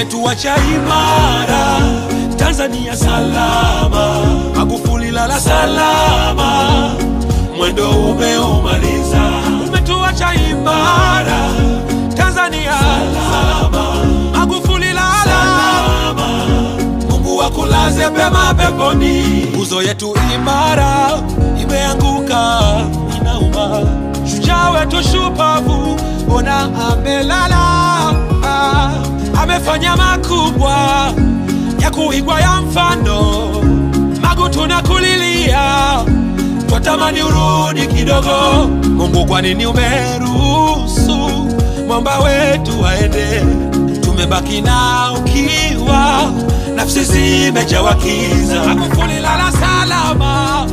umetuacha imara, Tanzania salama, Magufuli lala salama, mwendo umeumaliza. Umetuacha imara, Tanzania salama, Magufuli lala salama, Mungu wakulaze pema peponi. Nguzo yetu imara imeanguka, inauma. Shujaa wetu shupavu ona amelala, amefanya makubwa ya kuigwa ya mfano. Magu tunakulilia, twatamani urudi kidogo. Mungu kwa nini umeruhusu mwamba wetu waende? Tumebaki na ukiwa, nafsi zimejawa kiza. Magufuli lala salama,